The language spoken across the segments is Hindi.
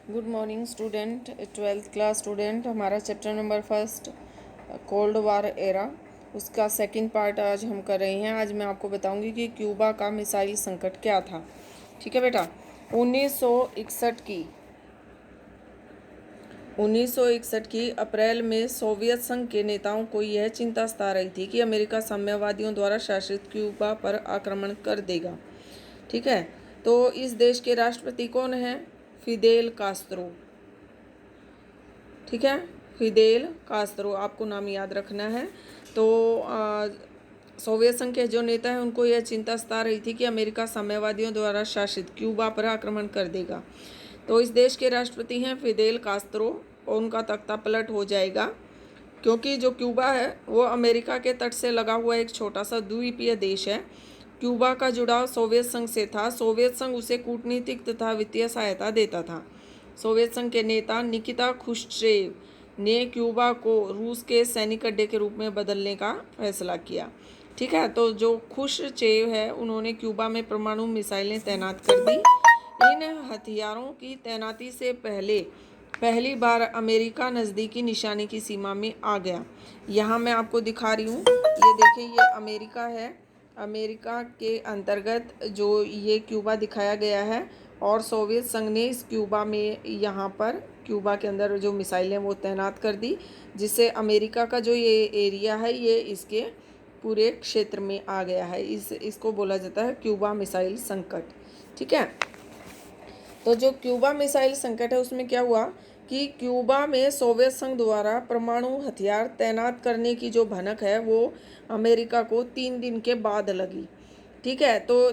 Good morning student, 12th class student. हमारा chapter number first cold war era, उसका सेकंड पार्ट आज हम कर रहे हैं। आज मैं आपको बताऊंगी कि क्यूबा का मिसाइल संकट क्या था। ठीक है बेटा। 1961 की अप्रैल में सोवियत संघ के नेताओं को यह चिंता सता रही थी कि अमेरिका साम्यवादियों द्वारा शासित क्यूबा पर आक्रमण कर देगा। ठीक है। तो इस देश के राष्ट्रपति कौन है? Fidel Castro. ठीक है, फिदेल कास्त्रो, आपको नाम याद रखना है। तो सोवियत संघ के जो नेता हैं उनको यह चिंता सता रही थी कि अमेरिका साम्यवादियों द्वारा शासित क्यूबा पर आक्रमण कर देगा। तो इस देश के राष्ट्रपति हैं फिदेल कास्त्रो और उनका तख्ता पलट हो जाएगा, क्योंकि जो क्यूबा है वो अमेरिका के तट से लगा हुआ एक छोटा सा द्वीपीय देश है। क्यूबा का जुड़ाव सोवियत संघ से था। सोवियत संघ उसे कूटनीतिक तथा वित्तीय सहायता देता था। सोवियत संघ के नेता निकिता ख्रुश्चेव ने क्यूबा को रूस के सैनिक अड्डे के रूप में बदलने का फैसला किया। ठीक है। तो जो ख्रुश्चेव है उन्होंने क्यूबा में परमाणु मिसाइलें तैनात कर दी। इन हथियारों की तैनाती से पहली बार अमेरिका नज़दीकी निशाने की सीमा में आ गया। यहाँ मैं आपको दिखा रही हूँ, ये देखिए, ये अमेरिका है। अमेरिका के अंतर्गत जो ये क्यूबा दिखाया गया है और सोवियत संघ ने इस क्यूबा में, यहाँ पर क्यूबा के अंदर जो मिसाइलें वो तैनात कर दी, जिससे अमेरिका का जो ये एरिया है ये इसके पूरे क्षेत्र में आ गया है। इसको बोला जाता है क्यूबा मिसाइल संकट। ठीक है। तो जो क्यूबा मिसाइल संकट है उसमें क्या हुआ कि क्यूबा में सोवियत संघ द्वारा परमाणु हथियार तैनात करने की जो भनक है वो अमेरिका को 3 दिन के बाद लगी। ठीक है। तो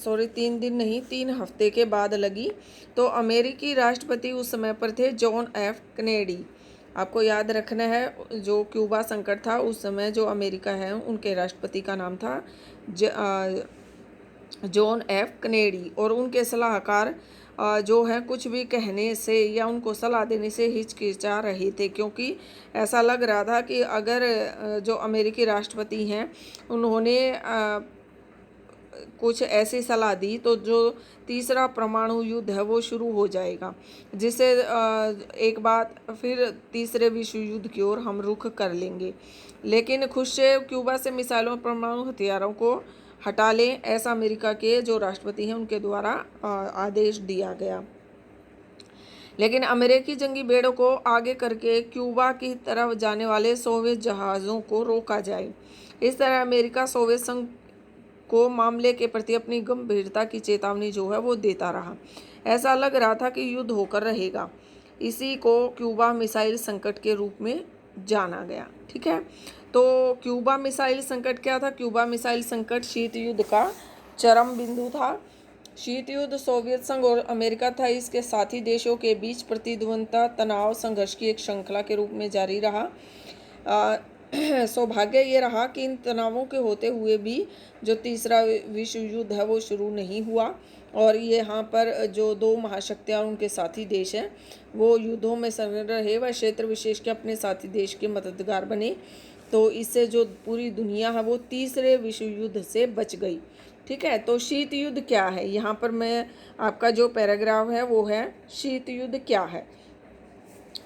3 दिन नहीं, 3 हफ्ते के बाद लगी। तो अमेरिकी राष्ट्रपति उस समय पर थे जॉन एफ कैनेडी। आपको याद रखना है, जो क्यूबा संकट था उस समय जो अमेरिका है उनके राष्ट्रपति का नाम था जॉन एफ कैनेडी। और उनके सलाहकार जो है कुछ भी कहने से या उनको सलाह देने से हिचकिचा रहे थे, क्योंकि ऐसा लग रहा था कि अगर जो अमेरिकी राष्ट्रपति हैं उन्होंने कुछ ऐसी सलाह दी तो जो तीसरा परमाणु युद्ध है वो शुरू हो जाएगा, जिससे एक बात फिर तीसरे विश्व युद्ध की ओर हम रुख कर लेंगे। लेकिन ख्रुश्चेव क्यूबा से मिसाइलों और परमाणु हथियारों को हटा लें, ऐसा अमेरिका के जो राष्ट्रपति हैं उनके द्वारा आदेश दिया गया। लेकिन अमेरिकी जंगी बेड़ों को आगे करके क्यूबा की तरफ जाने वाले सोवियत जहाज़ों को रोका जाए। इस तरह अमेरिका सोवियत संघ को मामले के प्रति अपनी गंभीरता की चेतावनी जो है वो देता रहा। ऐसा लग रहा था कि युद्ध होकर रहेगा। इसी को क्यूबा मिसाइल संकट के रूप में जाना गया। ठीक है। तो क्यूबा मिसाइल संकट क्या था? क्यूबा मिसाइल संकट शीत युद्ध का चरम बिंदु था। शीत युद्ध सोवियत संघ और अमेरिका था इसके साथी देशों के बीच प्रतिद्वंद्विता, तनाव, संघर्ष की एक श्रृंखला के रूप में जारी रहा। सौभाग्य ये रहा कि इन तनावों के होते हुए भी जो तीसरा विश्व युद्ध है वो शुरू नहीं हुआ, और ये यहाँ पर जो 2 महाशक्तियाँ और उनके साथी देश हैं वो युद्धों में संलग्न रहे व क्षेत्र विशेष के अपने साथी देश के मददगार बने। तो इससे जो पूरी दुनिया है वो तीसरे विश्व युद्ध से बच गई। ठीक है। तो शीत युद्ध क्या है? यहाँ पर मैं आपका जो पैराग्राफ है वो है शीत युद्ध क्या है।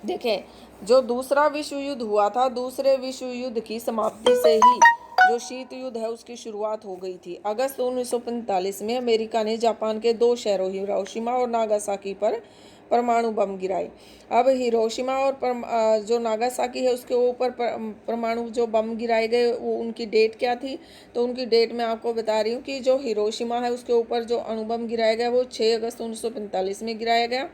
देखें, जो दूसरा विश्व युद्ध हुआ था, दूसरे विश्व युद्ध की समाप्ति से ही जो शीत युद्ध है उसकी शुरुआत हो गई थी। अगस्त 1945 में अमेरिका ने जापान के 2 शहरों हिरोशिमा और नागासाकी पर परमाणु बम गिराए। अब हिरोशिमा और जो नागासाकी है उसके ऊपर परमाणु जो बम गिराए गए वो उनकी डेट क्या थी? तो उनकी डेट मैं आपको बता रही हूँ कि जो हिरोशिमा है उसके ऊपर जो अणुबम गिराया गया वो 6 अगस्त 1945 में गिराया गया,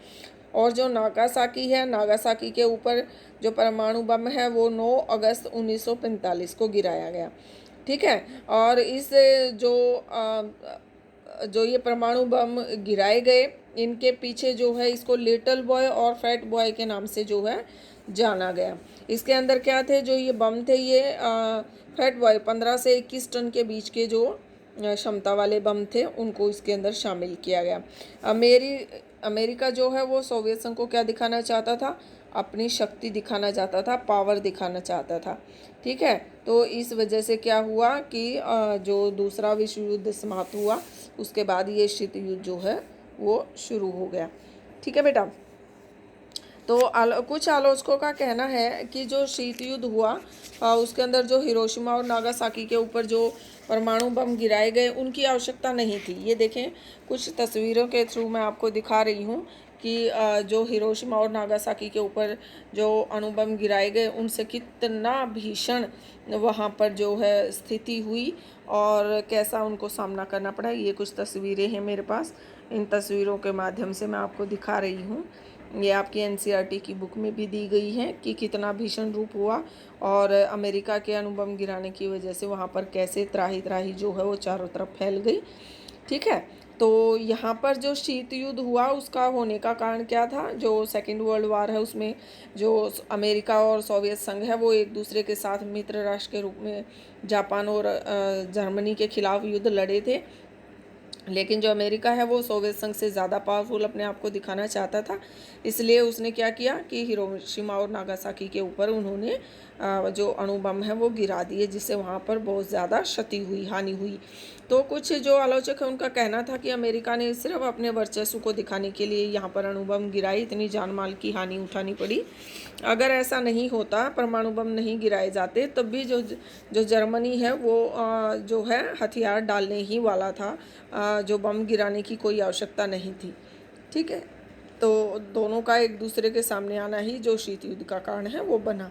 और जो नागासाकी है, नागासाकी के ऊपर जो परमाणु बम है वो 9 अगस्त 1945 को गिराया गया। ठीक है। और इस जो ये परमाणु बम गिराए गए, इनके पीछे जो है इसको लिटिल बॉय और फैट बॉय के नाम से जो है जाना गया। इसके अंदर क्या थे? जो ये बम थे ये फैट बॉय 15 से 21 टन के बीच के जो क्षमता वाले बम थे उनको इसके अंदर शामिल किया गया। अमेरिका जो है वो सोवियत संघ को क्या दिखाना चाहता था? अपनी शक्ति दिखाना चाहता था, पावर दिखाना चाहता था। ठीक है। तो इस वजह से क्या हुआ कि जो दूसरा विश्व युद्ध समाप्त हुआ उसके बाद ये शीत युद्ध जो है वो शुरू हो गया। ठीक है बेटा। तो कुछ आलोचकों का कहना है कि जो शीत युद्ध हुआ उसके अंदर जो हिरोशिमा और नागासाकी के ऊपर जो परमाणु बम गिराए गए उनकी आवश्यकता नहीं थी। ये देखें, कुछ तस्वीरों के थ्रू मैं आपको दिखा रही हूँ कि जो हिरोशिमा और नागासाकी के ऊपर जो अणुबम गिराए गए उनसे कितना भीषण वहाँ पर जो है स्थिति हुई और कैसा उनको सामना करना पड़ा। ये कुछ तस्वीरें हैं मेरे पास, इन तस्वीरों के माध्यम से मैं आपको दिखा रही हूँ। ये आपकी एनसीईआरटी की बुक में भी दी गई है कि कितना भीषण रूप हुआ और अमेरिका के अणुबम गिराने की वजह से वहाँ पर कैसे त्राही त्राही जो है वो चारों तरफ फैल गई। ठीक है, तो यहाँ पर जो शीत युद्ध हुआ उसका होने का कारण क्या था? जो सेकेंड वर्ल्ड वार है उसमें जो अमेरिका और सोवियत संघ है वो एक दूसरे के साथ मित्र राष्ट्र के रूप में जापान और जर्मनी के खिलाफ युद्ध लड़े थे। लेकिन जो अमेरिका है वो सोवियत संघ से ज़्यादा पावरफुल अपने आप को दिखाना चाहता था, इसलिए उसने क्या किया कि हिरोशिमा और नागासाकी के ऊपर उन्होंने जो अणु बम है वो गिरा दिए, जिससे वहाँ पर बहुत ज़्यादा क्षति हुई, हानि हुई। तो कुछ जो आलोचक है उनका कहना था कि अमेरिका ने सिर्फ अपने वर्चस्व को दिखाने के लिए यहाँ पर अणु बम गिराई, इतनी जान माल की हानि उठानी पड़ी। अगर ऐसा नहीं होता, परमाणु बम नहीं गिराए जाते, तब भी जो जर्मनी है वो जो है हथियार डालने ही वाला था, जो बम गिराने की कोई आवश्यकता नहीं थी। ठीक है, तो दोनों का एक दूसरे के सामने आना ही जो शीत युद्ध का कारण है वो बना।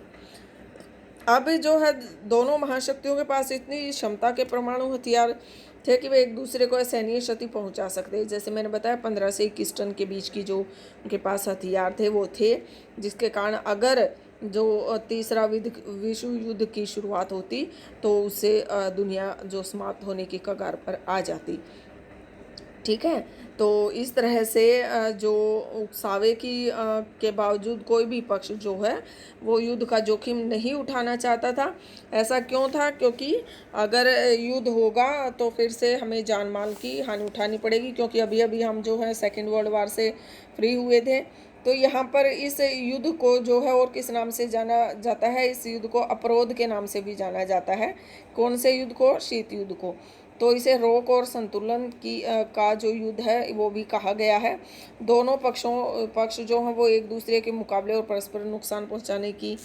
अब जो है दोनों महाशक्तियों के पास इतनी क्षमता के परमाणु हथियार थे कि वे एक दूसरे को सैन्य क्षति पहुंचा सकते हैं। जैसे मैंने बताया 15 से 21 टन के बीच की जो उनके पास हथियार थे वो थे, जिसके कारण अगर जो तीसरा विश्व युद्ध की शुरुआत होती तो उससे दुनिया जो समाप्त होने की कगार पर आ जाती। ठीक है, तो इस तरह से जो उकसावे की के बावजूद कोई भी पक्ष जो है वो युद्ध का जोखिम नहीं उठाना चाहता था। ऐसा क्यों था? क्योंकि अगर युद्ध होगा तो फिर से हमें जान माल की हानि उठानी पड़ेगी, क्योंकि अभी अभी हम जो है सेकेंड वर्ल्ड वार से फ्री हुए थे। तो यहाँ पर इस युद्ध को जो है और किस नाम से जाना जाता है? इस युद्ध को अपरोध के नाम से भी जाना जाता है। कौन से युद्ध को? शीत युद्ध को। तो इसे रोक और संतुलन की का जो युद्ध है वो भी कहा गया है। दोनों पक्ष जो हैं वो एक दूसरे के मुकाबले और परस्पर नुकसान पहुंचाने की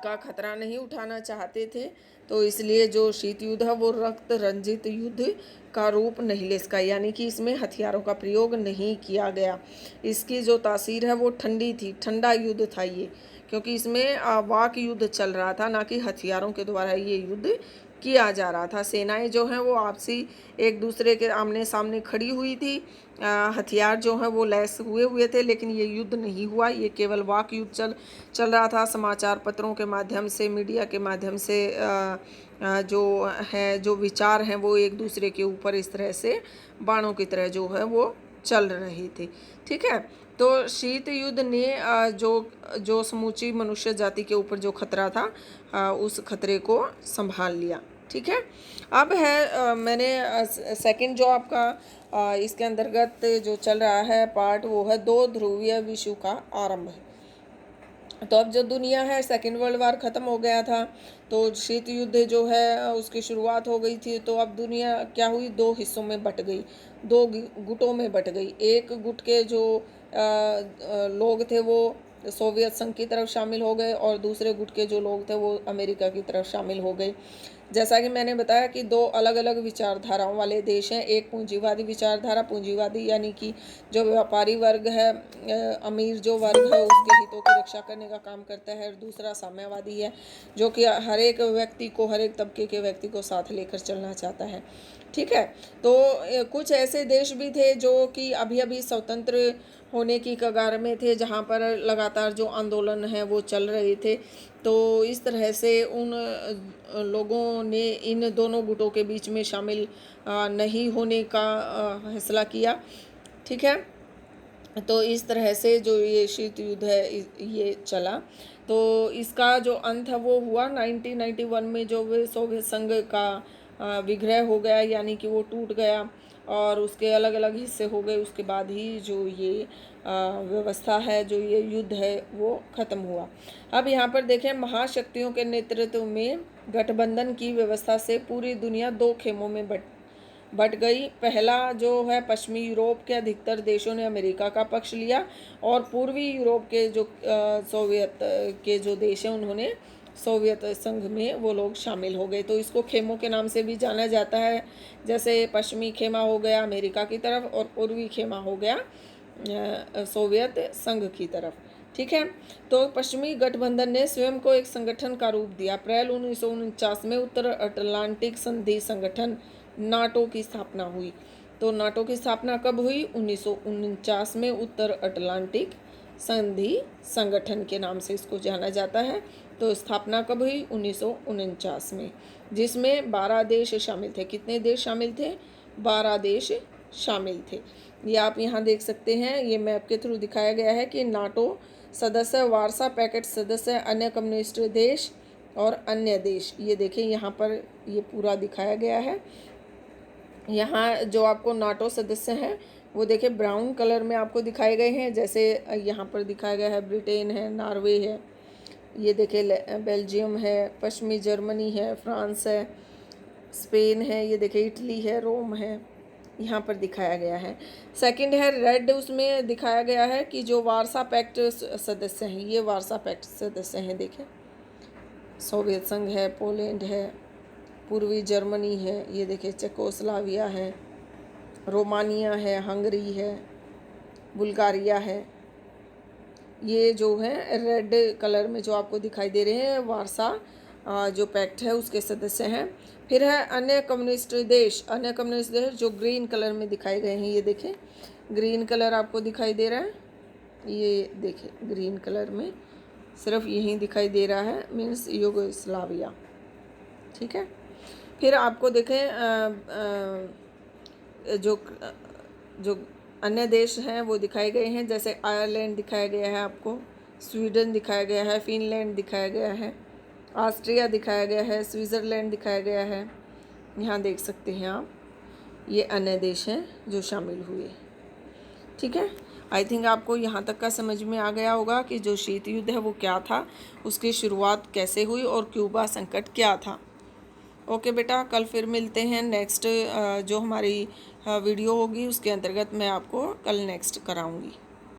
का खतरा नहीं उठाना चाहते थे, तो इसलिए जो शीत युद्ध है वो रक्त रंजित युद्ध का रूप नहीं ले सका, यानी कि इसमें हथियारों का प्रयोग नहीं किया गया। इसकी जो तासीर है वो ठंडी थी, ठंडा युद्ध था ये, क्योंकि इसमें वाक युद्ध चल रहा था, ना कि हथियारों के द्वारा ये युद्ध किया जा रहा था। सेनाएं जो हैं वो आपसी एक दूसरे के आमने सामने खड़ी हुई थी, हथियार जो हैं वो लैस हुए थे, लेकिन ये युद्ध नहीं हुआ, ये केवल वाक युद्ध चल रहा था। समाचार पत्रों के माध्यम से, मीडिया के माध्यम से जो विचार हैं वो एक दूसरे के ऊपर इस तरह से बाणों की तरह जो है वो चल रही थी। ठीक है, तो शीत युद्ध ने जो समूची मनुष्य जाति के ऊपर जो खतरा था उस खतरे को संभाल लिया। ठीक है, अब है मैंने सेकंड जो आपका इसके अंतर्गत जो चल रहा है पार्ट, वो है 2 ध्रुवीय विश्व का आरंभ। तो अब जो दुनिया है, सेकेंड वर्ल्ड वार ख़त्म हो गया था, तो शीत युद्ध जो है उसकी शुरुआत हो गई थी। तो अब दुनिया क्या हुई? 2 हिस्सों में बट गई, 2 गुटों में बट गई। एक गुट के जो लोग थे वो सोवियत संघ की तरफ शामिल हो गए और दूसरे गुट के जो लोग थे वो अमेरिका की तरफ शामिल हो गए। जैसा कि मैंने बताया कि 2 अलग अलग विचारधाराओं वाले देश हैं। एक पूंजीवादी विचारधारा, पूंजीवादी यानी कि जो व्यापारी वर्ग है, अमीर जो वर्ग है उसके हितों की रक्षा करने का काम करता है, और दूसरा साम्यवादी है जो कि हर एक व्यक्ति को, हर एक तबके के व्यक्ति को साथ लेकर चलना चाहता है। ठीक है, तो कुछ ऐसे देश भी थे जो कि अभी अभी स्वतंत्र होने की कगार में थे, जहाँ पर लगातार जो आंदोलन है वो चल रहे थे। तो इस तरह से उन लोगों ने इन दोनों गुटों के बीच में शामिल नहीं होने का फैसला किया। ठीक है, तो इस तरह से जो ये शीत युद्ध है ये चला। तो इसका जो अंत है वो हुआ 1991 में, जो सोवियत संघ का विग्रह हो गया, यानी कि वो टूट गया और उसके अलग अलग हिस्से हो गए। उसके बाद ही जो ये व्यवस्था है, जो ये युद्ध है वो ख़त्म हुआ। अब यहाँ पर देखें, महाशक्तियों के नेतृत्व में गठबंधन की व्यवस्था से पूरी दुनिया 2 खेमों में बट गई। पहला जो है पश्चिमी यूरोप के अधिकतर देशों ने अमेरिका का पक्ष लिया और पूर्वी यूरोप के जो सोवियत के जो देश हैं उन्होंने सोवियत संघ में वो लोग शामिल हो गए। तो इसको खेमों के नाम से भी जाना जाता है, जैसे पश्चिमी खेमा हो गया अमेरिका की तरफ और पूर्वी खेमा हो गया सोवियत संघ की तरफ। ठीक है, तो पश्चिमी गठबंधन ने स्वयं को एक संगठन का रूप दिया। अप्रैल 1949 में उत्तर अटलांटिक संधि संगठन नाटो की स्थापना हुई। तो नाटो की स्थापना कब हुई? 1949 में उत्तर अटलांटिक संधि संगठन के नाम से इसको जाना जाता है। तो स्थापना कब हुई? 1949 में, जिसमें 12 देश शामिल थे। कितने देश शामिल थे? 12 देश शामिल थे। ये आप यहाँ देख सकते हैं, ये मैप के थ्रू दिखाया गया है कि नाटो सदस्य, वार्सा पैक्ट सदस्य, अन्य कम्युनिस्ट देश और अन्य देश। ये देखिए यहाँ पर ये पूरा दिखाया गया है। यहाँ जो आपको नाटो सदस्य हैं वो देखिए ब्राउन कलर में आपको दिखाए गए हैं, जैसे यहाँ पर दिखाया गया है ब्रिटेन है, नॉर्वे है, ये देखिए बेल्जियम है, पश्चिमी जर्मनी है, फ्रांस है, स्पेन है, ये देखिए इटली है, रोम है, यहाँ पर दिखाया गया है। सेकंड है रेड, उसमें दिखाया गया है कि जो वार्सा पैक्ट सदस्य हैं, ये वार्सा पैक्ट सदस्य हैं। देखिए सोवियत संघ है, पोलैंड है, पूर्वी जर्मनी है, ये देखिए चेकोस्लोवाकिया है, रोमानिया है, हंगरी है, बुल्गारिया है। ये जो है रेड कलर में जो आपको दिखाई दे रहे हैं वार्सा जो पैक्ट है उसके सदस्य हैं। फिर है अन्य कम्युनिस्ट देश। अन्य कम्युनिस्ट देश जो ग्रीन कलर में दिखाए गए हैं, ये देखें ग्रीन कलर आपको दिखाई दे रहा है, ये देखिए ग्रीन कलर में सिर्फ यहीं दिखाई दे रहा है, मीन्स यूगोस्लाविया। ठीक है, फिर आपको देखें जो अन्य देश हैं वो दिखाए गए हैं, जैसे आयरलैंड दिखाया गया है आपको, स्वीडन दिखाया गया है, फिनलैंड दिखाया गया है, ऑस्ट्रिया दिखाया गया है, स्विट्ज़रलैंड दिखाया गया है। यहाँ देख सकते हैं आप, ये अन्य देश हैं जो शामिल हुए। ठीक है, आई थिंक आपको यहाँ तक का समझ में आ गया होगा कि जो शीत युद्ध है वो क्या था, उसकी शुरुआत कैसे हुई और क्यूबा संकट क्या था। ओके बेटा, कल फिर मिलते हैं। नेक्स्ट जो हमारी वीडियो होगी उसके अंतर्गत मैं आपको कल नेक्स्ट कराऊंगी।